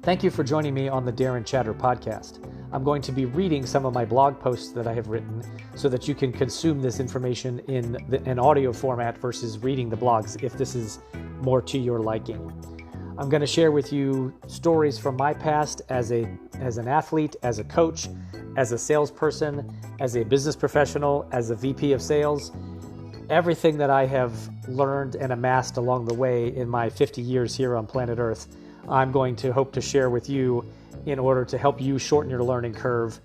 Thank you for joining me on the Darren Chatter podcast. I'm going to be reading some of my blog posts that I have written so that you can consume this information in an audio format versus reading the blogs if this is more to your liking. I'm going to share with you stories from my past as an athlete, as a coach, as a salesperson, as a business professional, as a VP of sales. Everything that I have learned and amassed along the way in my 50 years here on planet Earth, I'm going to hope to share with you in order to help you shorten your learning curve,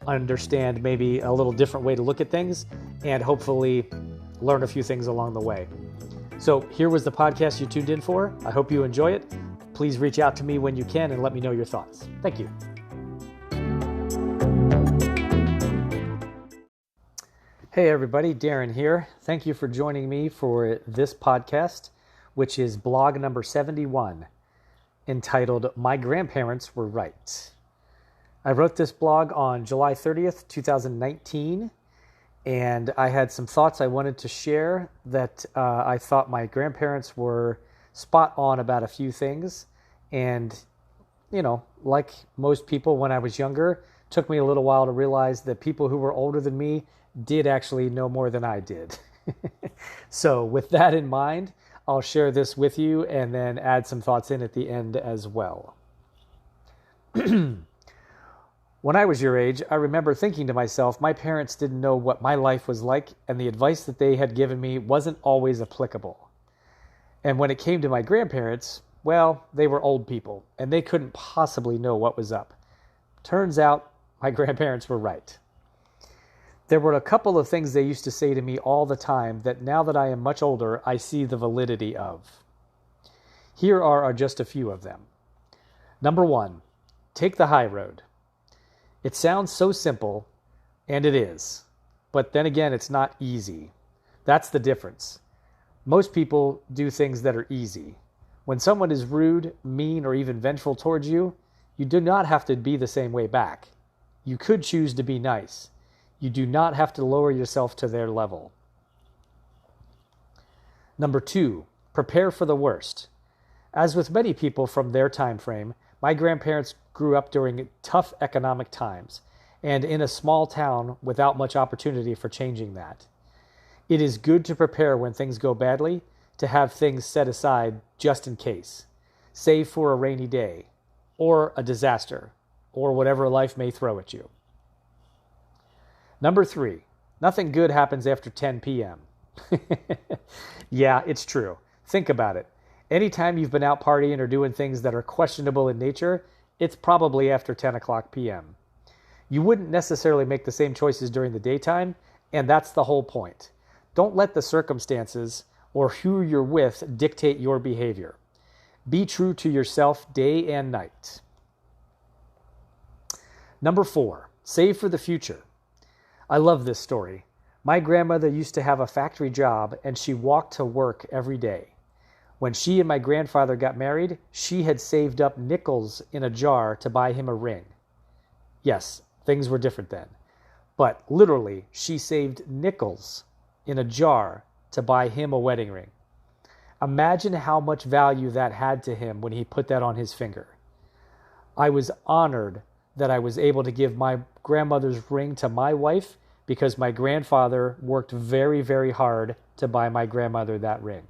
understand maybe a little different way to look at things, and hopefully learn a few things along the way. So here was the podcast you tuned in for. I hope you enjoy it. Please reach out to me when you can and let me know your thoughts. Thank you. Hey everybody, Darren here. Thank you for joining me for this podcast, which is blog number 71, entitled My Grandparents Were Right. I wrote this blog on July 30th, 2019, and I had some thoughts I wanted to share that I thought my grandparents were spot on about a few things. And, you know, like most people when I was younger, it took me a little while to realize that people who were older than me did actually know more than I did. So with that in mind, I'll share this with you and then add some thoughts in at the end as well. When I was your age, I remember thinking to myself, my parents didn't know what my life was like, and the advice that they had given me wasn't always applicable. And when it came to my grandparents, well, they were old people, and they couldn't possibly know what was up. Turns out, my grandparents were right. There were a couple of things they used to say to me all the time that now that I am much older, I see the validity of. Here are just a few of them. Number one, take the high road. It sounds so simple, and it is. But then again, it's not easy. That's the difference. Most people do things that are easy. When someone is rude, mean, or even vengeful towards you, you do not have to be the same way back. You could choose to be nice. You do not have to lower yourself to their level. Number two, prepare for the worst. As with many people from their time frame, my grandparents grew up during tough economic times and in a small town without much opportunity for changing that. It is good to prepare when things go badly, to have things set aside just in case, save for a rainy day, or a disaster, or whatever life may throw at you. Number three, nothing good happens after 10 p.m. Yeah, it's true. Think about it. Anytime you've been out partying or doing things that are questionable in nature, it's probably after 10 o'clock p.m. You wouldn't necessarily make the same choices during the daytime, and that's the whole point. Don't let the circumstances or who you're with dictate your behavior. Be true to yourself day and night. Number four, save for the future. I love this story. My grandmother used to have a factory job, and she walked to work every day. When she and my grandfather got married, she had saved up nickels in a jar to buy him a ring. Yes, things were different then. But literally, she saved nickels in a jar to buy him a wedding ring. Imagine how much value that had to him when he put that on his finger. I was honored that I was able to give my grandmother's ring to my wife because my grandfather worked very, very hard to buy my grandmother that ring.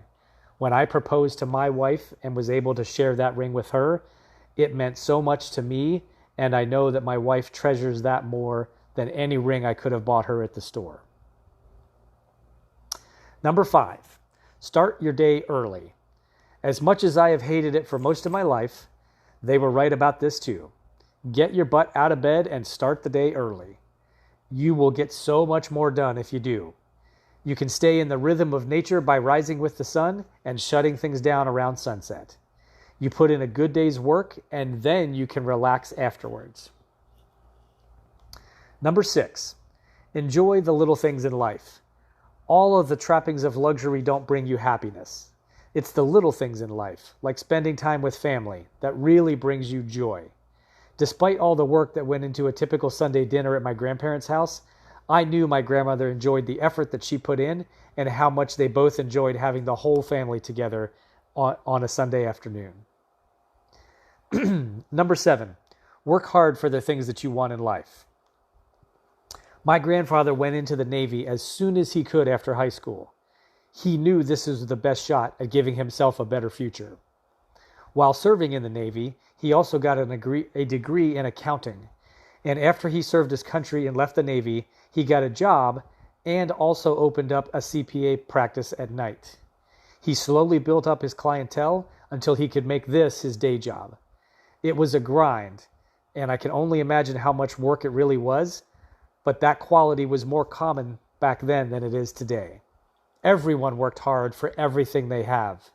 When I proposed to my wife and was able to share that ring with her, it meant so much to me, and I know that my wife treasures that more than any ring I could have bought her at the store. Number five, start your day early. As much as I have hated it for most of my life, they were right about this too. Get your butt out of bed and start the day early. You will get so much more done if you do. You can stay in the rhythm of nature by rising with the sun and shutting things down around sunset. You put in a good day's work and then you can relax afterwards. Number six, enjoy the little things in life. All of the trappings of luxury don't bring you happiness. It's the little things in life, like spending time with family, that really brings you joy. Despite all the work that went into a typical Sunday dinner at my grandparents' house, I knew my grandmother enjoyed the effort that she put in and how much they both enjoyed having the whole family together on a Sunday afternoon. Number 7, work hard for the things that you want in life. My grandfather went into the Navy as soon as he could after high school. He knew this was the best shot at giving himself a better future. While serving in the Navy, he also got a degree in accounting. And after he served his country and left the Navy, he got a job and also opened up a CPA practice at night. He slowly built up his clientele until he could make this his day job. It was a grind, and I can only imagine how much work it really was, but that quality was more common back then than it is today. Everyone worked hard for everything they have.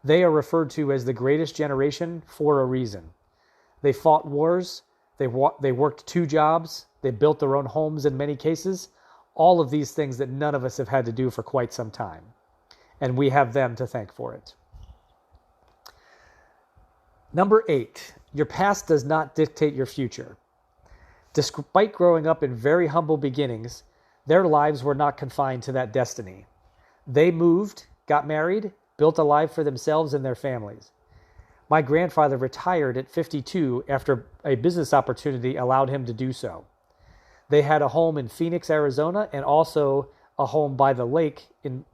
They are referred to as the greatest generation for a reason. They fought wars, they worked 2 jobs, they built their own homes in many cases, all of these things that none of us have had to do for quite some time. And we have them to thank for it. Number 8, your past does not dictate your future. Despite growing up in very humble beginnings, their lives were not confined to that destiny. They moved, got married, built a life for themselves and their families. My grandfather retired at 52 after a business opportunity allowed him to do so. They had a home in Phoenix, Arizona, and also a home by a lake in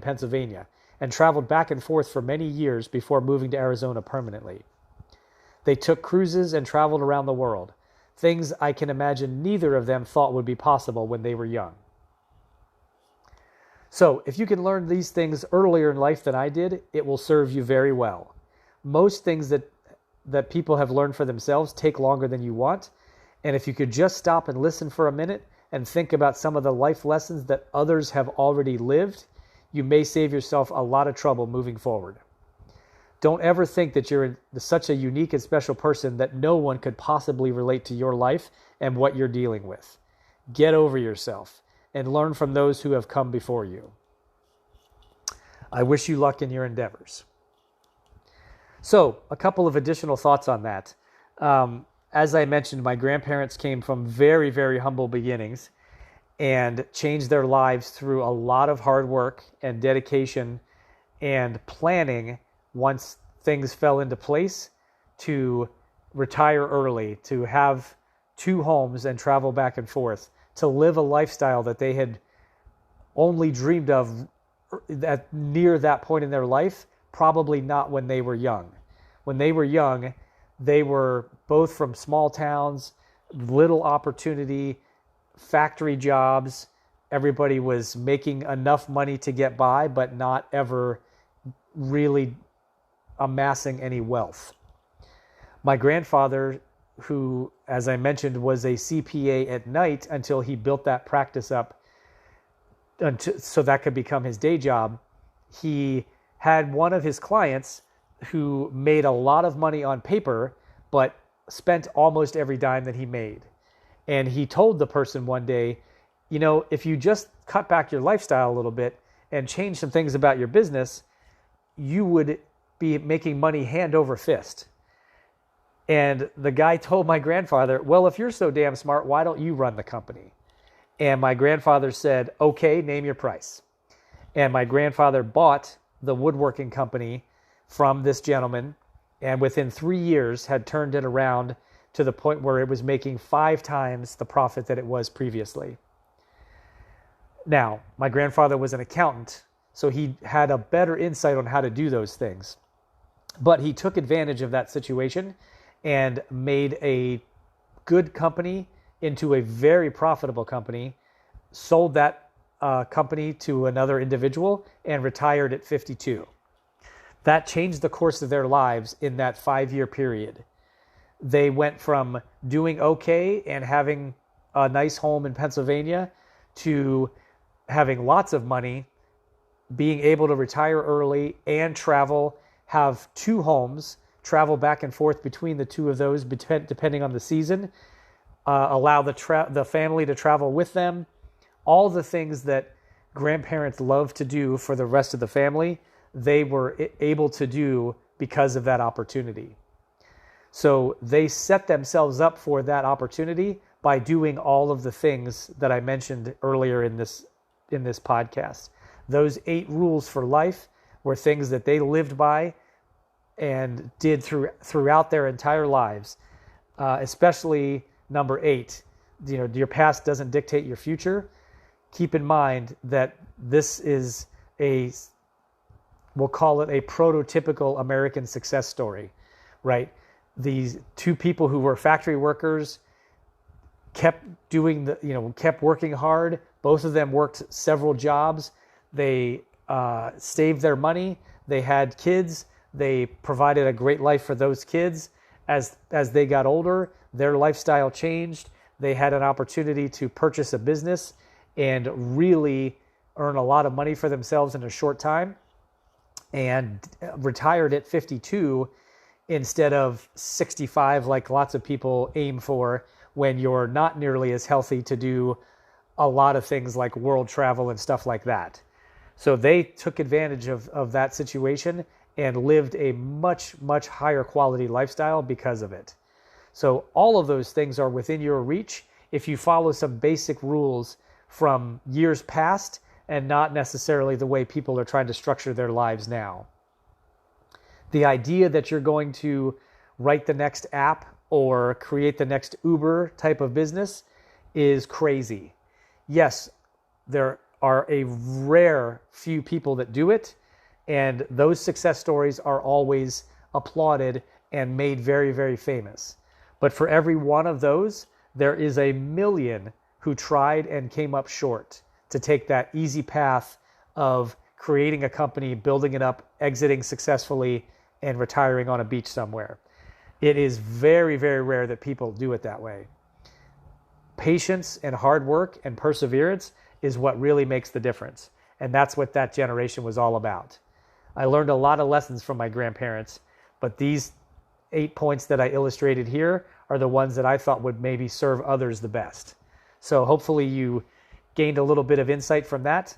Pennsylvania, and traveled back and forth for many years before moving to Arizona permanently. They took cruises and traveled around the world, things I can imagine neither of them thought would be possible when they were young. So, if you can learn these things earlier in life than I did, it will serve you very well. Most things that people have learned for themselves take longer than you want, and if you could just stop and listen for a minute and think about some of the life lessons that others have already lived, you may save yourself a lot of trouble moving forward. Don't ever think that you're such a unique and special person that no one could possibly relate to your life and what you're dealing with. Get over yourself and learn from those who have come before you. I wish you luck in your endeavors. So, a couple of additional thoughts on that. As I mentioned, my grandparents came from very, very humble beginnings and changed their lives through a lot of hard work and dedication and planning once things fell into place to retire early, to have 2 homes and travel back and forth, to live a lifestyle that they had only dreamed of at near that point in their life, probably not when they were young. When they were young, they were both from small towns, little opportunity, factory jobs. Everybody was making enough money to get by, but not ever really amassing any wealth. My grandfather, who, as I mentioned, was a CPA at night until he built that practice up so that could become his day job, he had one of his clients who made a lot of money on paper, but spent almost every dime that he made. And he told the person one day, if you just cut back your lifestyle a little bit and change some things about your business, you would be making money hand over fist. And the guy told my grandfather, well, if you're so damn smart, why don't you run the company? And my grandfather said, okay, name your price. And my grandfather bought the woodworking company from this gentleman, and within 3 years had turned it around to the point where it was making 5 times the profit that it was previously. Now, my grandfather was an accountant, so he had a better insight on how to do those things. But he took advantage of that situation and made a good company into a very profitable company, sold that company to another individual, and retired at 52. That changed the course of their lives in that 5-year period. They went from doing okay and having a nice home in Pennsylvania to having lots of money, being able to retire early and travel, have 2 homes, travel back and forth between the 2 of those depending on the season, allow the family to travel with them, all the things that grandparents love to do for the rest of the family, they were able to do because of that opportunity. So they set themselves up for that opportunity by doing all of the things that I mentioned earlier in this podcast. Those 8 rules for life were things that they lived by and did throughout their entire lives, especially number 8, your past doesn't dictate your future. Keep in mind that this is we'll call it a prototypical American success story, right? These 2 people who were factory workers kept kept working hard. Both of them worked several jobs. They saved their money. They had kids. They provided a great life for those kids. As they got older, their lifestyle changed. They had an opportunity to purchase a business and really earn a lot of money for themselves in a short time, and retired at 52 instead of 65 like lots of people aim for when you're not nearly as healthy to do a lot of things like world travel and stuff like that. So they took advantage of that situation and lived a much, much higher quality lifestyle because of it. So all of those things are within your reach if you follow some basic rules from years past and not necessarily the way people are trying to structure their lives now. The idea that you're going to write the next app or create the next Uber type of business is crazy. Yes, there are a rare few people that do it, and those success stories are always applauded and made very, very famous. But for every one of those, there is a million who tried and came up short to take that easy path of creating a company, building it up, exiting successfully, and retiring on a beach somewhere. It is very, very rare that people do it that way. Patience and hard work and perseverance is what really makes the difference. And that's what that generation was all about. I learned a lot of lessons from my grandparents, but these 8 points that I illustrated here are the ones that I thought would maybe serve others the best. So hopefully you gained a little bit of insight from that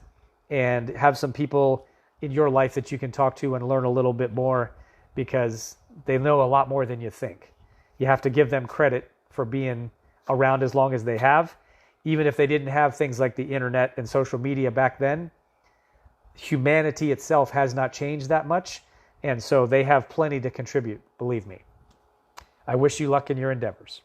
and have some people in your life that you can talk to and learn a little bit more, because they know a lot more than you think. You have to give them credit for being around as long as they have. Even if they didn't have things like the internet and social media back then, humanity itself has not changed that much. And so they have plenty to contribute, believe me. I wish you luck in your endeavors.